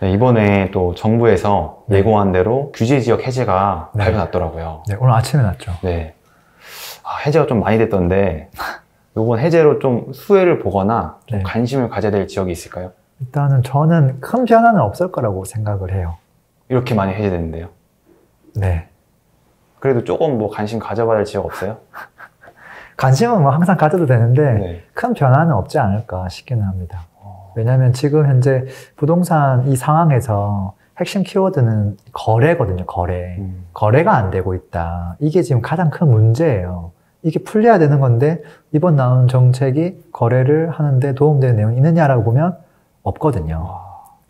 네, 이번에 또 정부에서 예고한 대로 규제지역 해제가 네. 발표 났더라고요. 네, 오늘 아침에 났죠. 네. 해제가 좀 많이 됐던데, 이번 해제로 좀 수혜를 보거나 좀 네. 관심을 가져야 될 지역이 있을까요? 일단은 저는 큰 변화는 없을 거라고 생각을 해요. 이렇게 많이 해제됐는데요. 네. 그래도 조금 뭐 관심 가져봐야 될 지역 없어요? 관심은 뭐 항상 가져도 되는데 네. 큰 변화는 없지 않을까 싶기는 합니다. 왜냐하면 지금 현재 부동산 이 상황에서 핵심 키워드는 거래거든요. 거래가 안 되고 있다. 이게 지금 가장 큰 문제예요. 이게 풀려야 되는 건데 이번 나온 정책이 거래를 하는데 도움되는 내용이 있느냐라고 보면 없거든요.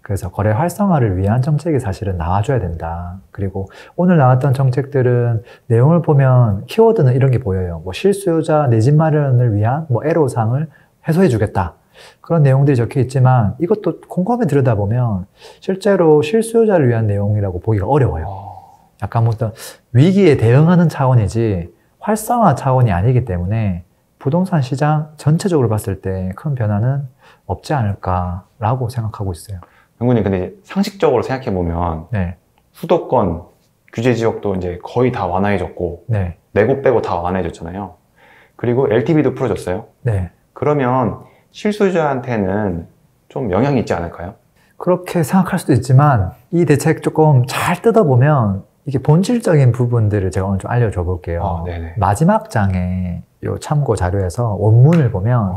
그래서 거래 활성화를 위한 정책이 사실은 나와줘야 된다. 그리고 오늘 나왔던 정책들은 내용을 보면 키워드는 이런 게 보여요. 뭐 실수요자 내 집 마련을 위한 뭐 애로사항을 해소해 주겠다. 그런 내용들이 적혀 있지만 이것도 곰곰이 들여다보면 실제로 실수요자를 위한 내용이라고 보기가 어려워요. 약간 어떤 위기에 대응하는 차원이지 활성화 차원이 아니기 때문에 부동산 시장 전체적으로 봤을 때 큰 변화는 없지 않을까라고 생각하고 있어요. 영구님, 근데 상식적으로 생각해보면 네. 수도권 규제 지역도 이제 거의 다 완화해졌고 네. 네 곳 빼고 다 완화해졌잖아요. 그리고 LTV도 풀어졌어요. 네. 그러면 실수요자한테는 좀 영향이 있지 않을까요? 그렇게 생각할 수도 있지만 이 대책 조금 잘 뜯어보면 이게 본질적인 부분들을 제가 오늘 좀 알려줘 볼게요. 네네. 마지막 장에 요 참고 자료에서 원문을 보면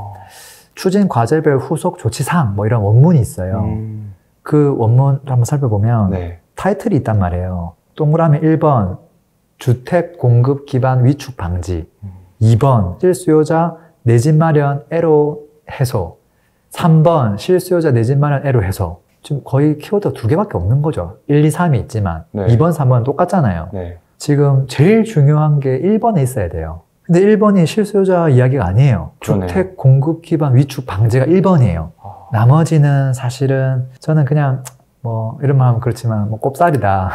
추진 과제별 후속 조치사항 뭐 이런 원문이 있어요. 그 원문 한번 살펴보면 네. 타이틀이 있단 말이에요. 동그라미 1번 주택 공급 기반 위축 방지, 2번 실수요자 내 집 마련 애로 해소, 3번 실수요자 내 집 마련 애로 해소. 지금 거의 키워드가 2개밖에 없는 거죠. 1, 2, 3이 있지만 네. 2번, 3번은 똑같잖아요. 네. 지금 제일 중요한 게 1번에 있어야 돼요. 근데 1번이 실수요자 이야기가 아니에요. 그러네요. 주택 공급 기반 위축 방지가 1번이에요. 나머지는 사실은 저는 그냥 뭐 이런 말 하면 그렇지만 뭐 꼽살이다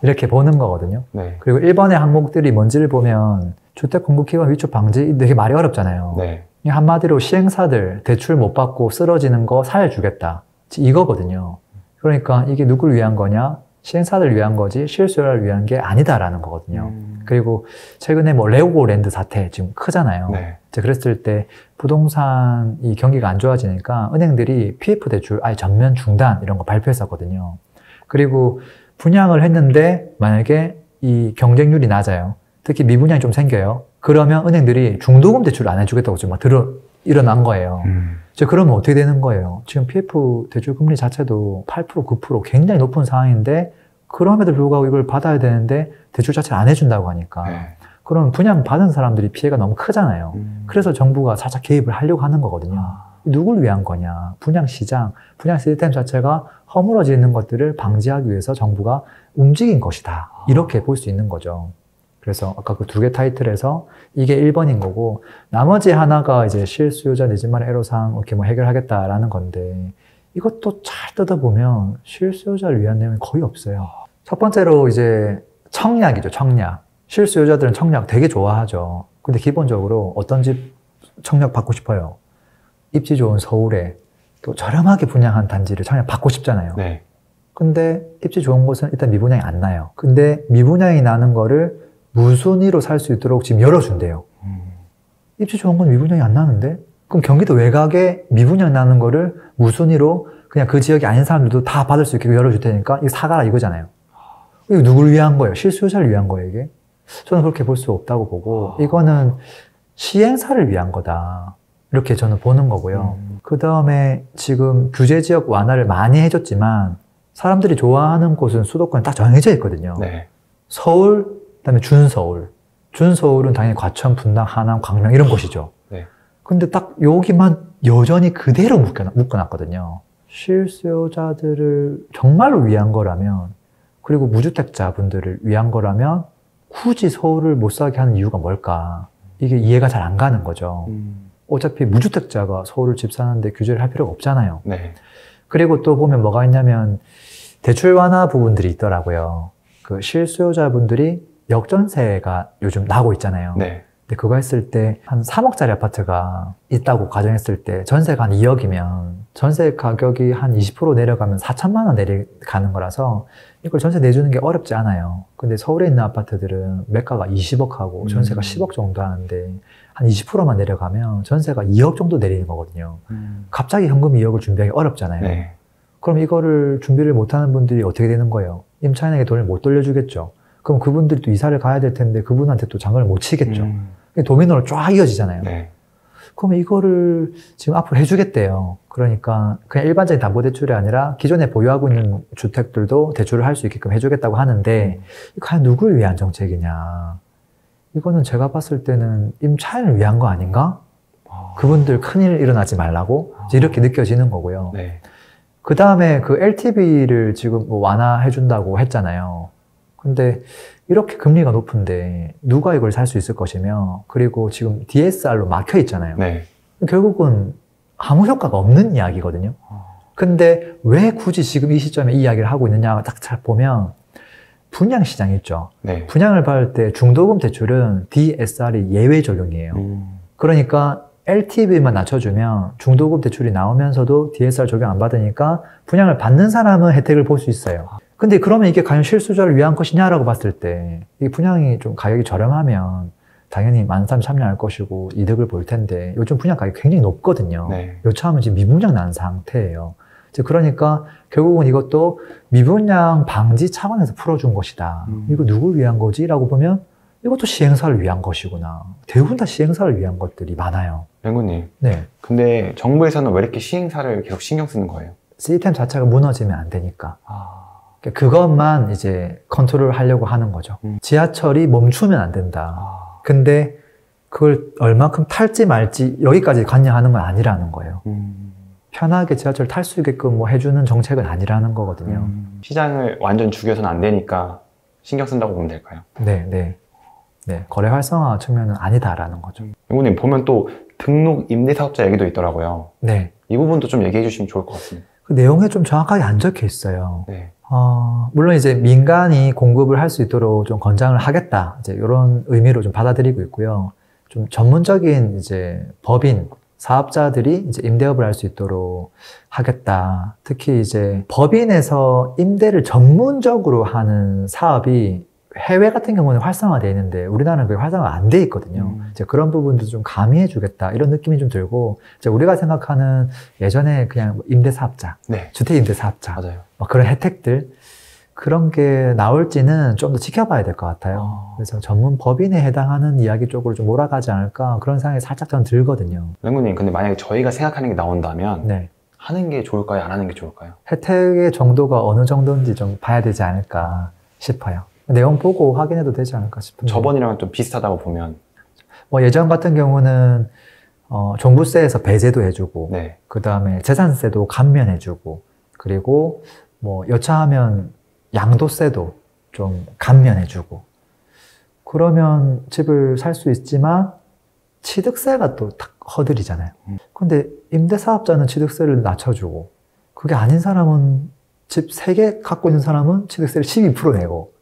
이렇게 보는 거거든요. 네. 그리고 1번의 항목들이 뭔지를 보면 주택 공급 기반 위축 방지 되게 말이 어렵잖아요. 네. 한마디로 시행사들 대출 못 받고 쓰러지는 거 살려주겠다 이거거든요. 그러니까 이게 누굴 위한 거냐? 시행사들 위한 거지 실수요자를 위한 게 아니다라는 거거든요. 그리고 최근에 뭐 레고랜드 사태 지금 크잖아요. 네. 이제 그랬을 때 부동산 이 경기가 안 좋아지니까 은행들이 PF 대출 아예 전면 중단 이런 거 발표했었거든요. 그리고 분양을 했는데 만약에 이 경쟁률이 낮아요. 특히 미분양이 좀 생겨요. 그러면 은행들이 중도금 대출을 안 해주겠다고 지금 막 일어난 거예요. 그러면 어떻게 되는 거예요? 지금 PF 대출 금리 자체도 8%, 9% 굉장히 높은 상황인데 그럼에도 불구하고 이걸 받아야 되는데 대출 자체를 안 해준다고 하니까 네. 그럼 분양 받은 사람들이 피해가 너무 크잖아요. 그래서 정부가 살짝 개입을 하려고 하는 거거든요. 누굴 위한 거냐? 분양 시장, 분양 시스템 자체가 허물어지는 것들을 방지하기 위해서 정부가 움직인 것이다. 이렇게 볼 수 있는 거죠. 그래서 아까 그 2개 타이틀에서 이게 1번인 거고 나머지 하나가 이제 실수요자 내 집 마련 애로사항 이렇게 뭐 해결하겠다라는 건데 이것도 잘 뜯어보면 실수요자를 위한 내용이 거의 없어요. 첫 번째로 이제 청약이죠. 청약. 실수요자들은 청약 되게 좋아하죠. 근데 기본적으로 어떤 집 청약 받고 싶어요? 입지 좋은 서울에 또 저렴하게 분양한 단지를 청약 받고 싶잖아요. 네. 근데 입지 좋은 곳은 일단 미분양이 안 나요. 근데 미분양이 나는 거를 무순위로 살 수 있도록 지금 열어준대요. 입지 좋은 건 미분양이 안 나는데? 그럼 경기도 외곽에 미분양 나는 거를 무순위로 그냥 그 지역이 아닌 사람들도 다 받을 수 있게 열어줄 테니까 이거 사가라 이거잖아요. 이거 누굴 위한 거예요? 실수요자를 위한 거예요, 이게? 저는 그렇게 볼 수 없다고 보고 이거는 시행사를 위한 거다. 이렇게 저는 보는 거고요. 그 다음에 지금 규제지역 완화를 많이 해줬지만 사람들이 좋아하는 곳은 수도권에 딱 정해져 있거든요. 네. 서울, 그다음에 준서울. 준서울은 당연히 과천, 분당, 하남, 광명 이런 곳이죠. 네. 근데 딱 여기만 여전히 그대로 묶어놨거든요. 실수요자들을 정말로 위한 거라면 그리고 무주택자분들을 위한 거라면 굳이 서울을 못 사게 하는 이유가 뭘까? 이게 이해가 잘 안 가는 거죠. 어차피 무주택자가 서울을 집 사는데 규제를 할 필요가 없잖아요. 네. 그리고 또 보면 뭐가 있냐면 대출 완화 부분들이 있더라고요. 그 실수요자분들이 역전세가 요즘 나고 있잖아요. 네. 근데 그거 했을 때 한 3억짜리 아파트가 있다고 가정했을 때 전세가 한 2억이면 전세 가격이 한 20% 내려가면 4천만 원 내려가는 거라서 이걸 전세 내주는 게 어렵지 않아요. 근데 서울에 있는 아파트들은 매가가 20억 하고 전세가 10억 정도 하는데 한 20%만 내려가면 전세가 2억 정도 내리는 거거든요. 갑자기 현금 2억을 준비하기 어렵잖아요. 네. 그럼 이거를 준비를 못하는 분들이 어떻게 되는 거예요? 임차인에게 돈을 못 돌려주겠죠. 그럼 그분들이 또 이사를 가야 될 텐데 그분한테 또 장을 못 치겠죠. 도미노로 쫙 이어지잖아요. 네. 그러면 이거를 지금 앞으로 해주겠대요. 그러니까 그냥 일반적인 담보대출이 아니라 기존에 보유하고 있는 주택들도 대출을 할 수 있게끔 해주겠다고 하는데 과연 누구를 위한 정책이냐. 이거는 제가 봤을 때는 임차인을 위한 거 아닌가? 그분들 큰일 일어나지 말라고 이렇게 느껴지는 거고요. 네. 그 다음에 그 LTV를 지금 뭐 완화해준다고 했잖아요. 근데 이렇게 금리가 높은데 누가 이걸 살 수 있을 것이며, 그리고 지금 DSR로 막혀 있잖아요. 네. 결국은 아무 효과가 없는 이야기거든요. 근데 왜 굳이 지금 이 시점에 이 이야기를 하고 있느냐 딱 잘 보면 분양 시장이 있죠. 네. 분양을 받을 때 중도금 대출은 DSR이 예외 적용이에요. 그러니까 LTV만 낮춰주면 중도금 대출이 나오면서도 DSR 적용 안 받으니까 분양을 받는 사람은 혜택을 볼 수 있어요. 근데 그러면 이게 과연 실수요자를 위한 것이냐라고 봤을 때 이 분양이 좀 가격이 저렴하면 당연히 많은 사람이 참여할 것이고 이득을 볼 텐데 요즘 분양 가격이 굉장히 높거든요. 네. 여차하면 지금 미분양 난 상태예요. 그러니까 결국은 이것도 미분양 방지 차원에서 풀어준 것이다. 이거 누굴 위한 거지? 라고 보면 이것도 시행사를 위한 것이구나. 대부분 다 시행사를 위한 것들이 많아요. 맹구님. 네. 근데 정부에서는 왜 이렇게 시행사를 계속 신경 쓰는 거예요? 시스템 자체가 무너지면 안 되니까. 그것만 이제 컨트롤 하려고 하는 거죠. 지하철이 멈추면 안 된다. 근데 그걸 얼마큼 탈지 말지 여기까지 관여하는 건 아니라는 거예요. 편하게 지하철 탈 수 있게끔 뭐 해주는 정책은 아니라는 거거든요. 시장을 완전 죽여서는 안 되니까 신경 쓴다고 보면 될까요? 네. 거래 활성화 측면은 아니다라는 거죠. 맹구님 보면 또 등록 임대사업자 얘기도 있더라고요. 네. 이 부분도 좀 얘기해 주시면 좋을 것 같습니다. 그 내용에 좀 정확하게 안 적혀 있어요. 네. 물론 이제 민간이 공급을 할 수 있도록 좀 권장을 하겠다. 이제 이런 의미로 좀 받아들이고 있고요. 좀 전문적인 이제 법인, 사업자들이 이제 임대업을 할 수 있도록 하겠다. 특히 이제 법인에서 임대를 전문적으로 하는 사업이 해외 같은 경우는 활성화되어 있는데 우리나라는 그게 활성화가 안 돼 있거든요. 이제 그런 부분도 좀 가미해 주겠다 이런 느낌이 좀 들고, 이제 우리가 생각하는 예전에 그냥 임대사업자, 네. 주택임대사업자 맞아요. 뭐 그런 혜택들 그런 게 나올지는 좀 더 지켜봐야 될 것 같아요. 그래서 전문 법인에 해당하는 이야기 쪽으로 좀 몰아가지 않을까 그런 생각이 살짝 전 들거든요. 맹구님 근데 만약에 저희가 생각하는 게 나온다면 네. 하는 게 좋을까요? 안 하는 게 좋을까요? 혜택의 정도가 어느 정도인지 좀 봐야 되지 않을까 싶어요. 내용 보고 확인해도 되지 않을까 싶은데. 저번이랑 좀 비슷하다고 보면 뭐 예전 같은 경우는 종부세에서 배제도 해주고, 네. 그 다음에 재산세도 감면해주고, 그리고 뭐 여차하면 양도세도 좀 감면해주고, 그러면 집을 살 수 있지만 취득세가 또 딱 허들이잖아요. 근데 임대사업자는 취득세를 낮춰주고, 그게 아닌 사람은 집 3개 갖고 있는 사람은 취득세를 12% 내고,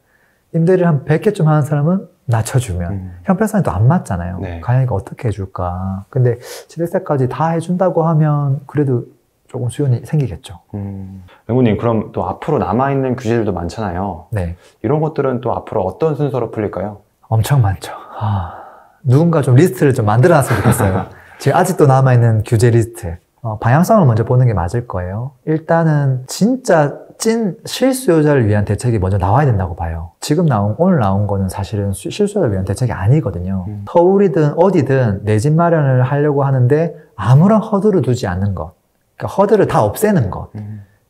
임대를 한 100개쯤 하는 사람은 낮춰주면 형평성이 또 안 맞잖아요. 네. 과연 이거 어떻게 해줄까. 근데 취득세까지 다 해준다고 하면 그래도 조금 수요는 생기겠죠. 맹구님 그럼 또 앞으로 남아있는 규제들도 많잖아요. 네. 이런 것들은 또 앞으로 어떤 순서로 풀릴까요? 엄청 많죠. 누군가 좀 리스트를 좀 만들어 놨으면 좋겠어요. 지금 아직도 남아있는 규제 리스트. 방향성을 먼저 보는 게 맞을 거예요. 일단은 진짜 찐 실수요자를 위한 대책이 먼저 나와야 된다고 봐요. 지금 오늘 나온 거는 사실은 실수요자를 위한 대책이 아니거든요. 서울이든 어디든 내 집 마련을 하려고 하는데 아무런 허들을 두지 않는 것. 그러니까 허들을 다 없애는 것.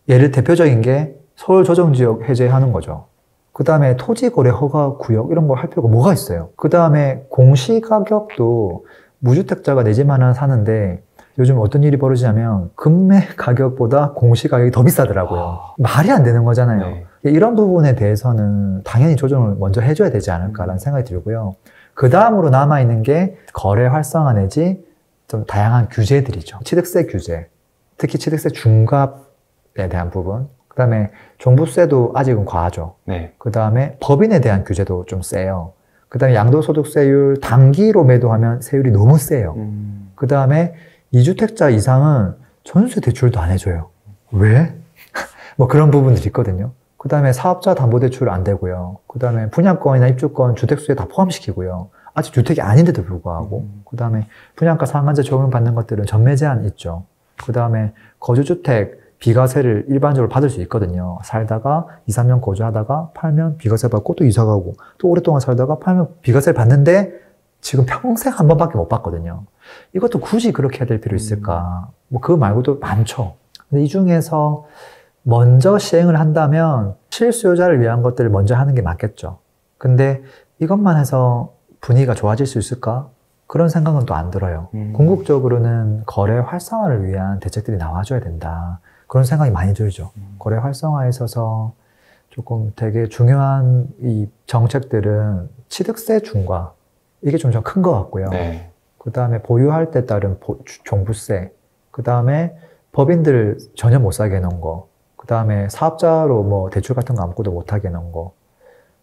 예를 대표적인 게 서울 조정지역 해제하는 거죠. 그 다음에 토지거래 허가 구역 이런 거 할 필요가 뭐가 있어요. 그 다음에 공시가격도 무주택자가 내 집 하나 사는데 요즘 어떤 일이 벌어지냐면 금매 가격보다 공시가격이 더 비싸더라고요. 말이 안 되는 거잖아요. 네. 이런 부분에 대해서는 당연히 조정을 먼저 해줘야 되지 않을까라는 생각이 들고요. 그 다음으로 남아있는 게 거래 활성화 내지 좀 다양한 규제들이죠. 취득세 규제, 특히 취득세 중과에 대한 부분, 그 다음에 종부세도 아직은 과하죠. 네. 그 다음에 법인에 대한 규제도 좀 세요. 그 다음에 양도소득세율 단기로 매도하면 세율이 너무 세요. 그 다음에 2주택자 이상은 전세 대출도 안 해줘요. 왜? 뭐 그런 부분들이 있거든요. 그 다음에 사업자 담보대출 안 되고요. 그 다음에 분양권이나 입주권, 주택수에 다 포함시키고요. 아직 주택이 아닌데도 불구하고. 그 다음에 분양가 상한제 적용받는 것들은 전매 제한 있죠. 그 다음에 거주주택 비과세를 일반적으로 받을 수 있거든요. 살다가 2, 3년 거주하다가 팔면 비과세 받고 또 이사 가고 또 오랫동안 살다가 팔면 비과세를 받는데 지금 평생 한 번밖에 못 받거든요. 이것도 굳이 그렇게 해야 될 필요 있을까? 뭐 그거 말고도 많죠. 근데 이 중에서 먼저 시행을 한다면 실수요자를 위한 것들을 먼저 하는 게 맞겠죠. 근데 이것만 해서 분위기가 좋아질 수 있을까? 그런 생각은 또 안 들어요. 궁극적으로는 거래 활성화를 위한 대책들이 나와줘야 된다. 그런 생각이 많이 들죠. 거래 활성화에 있어서 조금 되게 중요한 이 정책들은 취득세 중과 이게 좀 큰 것 같고요. 네. 그 다음에 보유할 때 따른 종부세, 그 다음에 법인들 전혀 못 사게 해놓은 거, 그 다음에 사업자로 뭐 대출 같은 거 아무것도 못 하게 해놓은 거,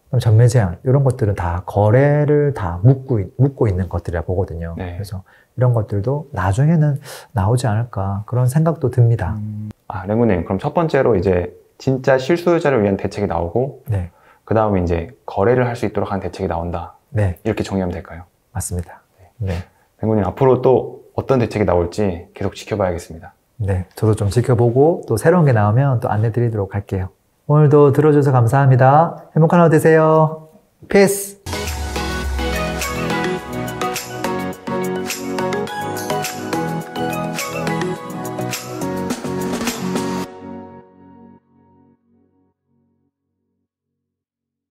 그럼 전매 제한 이런 것들은 다 거래를 다 묶고 있는 것들이라 보거든요. 네. 그래서 이런 것들도 나중에는 나오지 않을까 그런 생각도 듭니다. 랭구님, 그럼 첫 번째로 이제 진짜 실수요자를 위한 대책이 나오고, 네, 그 다음에 이제 거래를 할 수 있도록 하는 대책이 나온다. 네, 이렇게 정리하면 될까요? 맞습니다. 네, 랭구님, 앞으로 또 어떤 대책이 나올지 계속 지켜봐야겠습니다. 네, 저도 좀 지켜보고 또 새로운 게 나오면 또 안내 드리도록 할게요. 오늘도 들어줘서 감사합니다. 행복한 하루 되세요. 피스!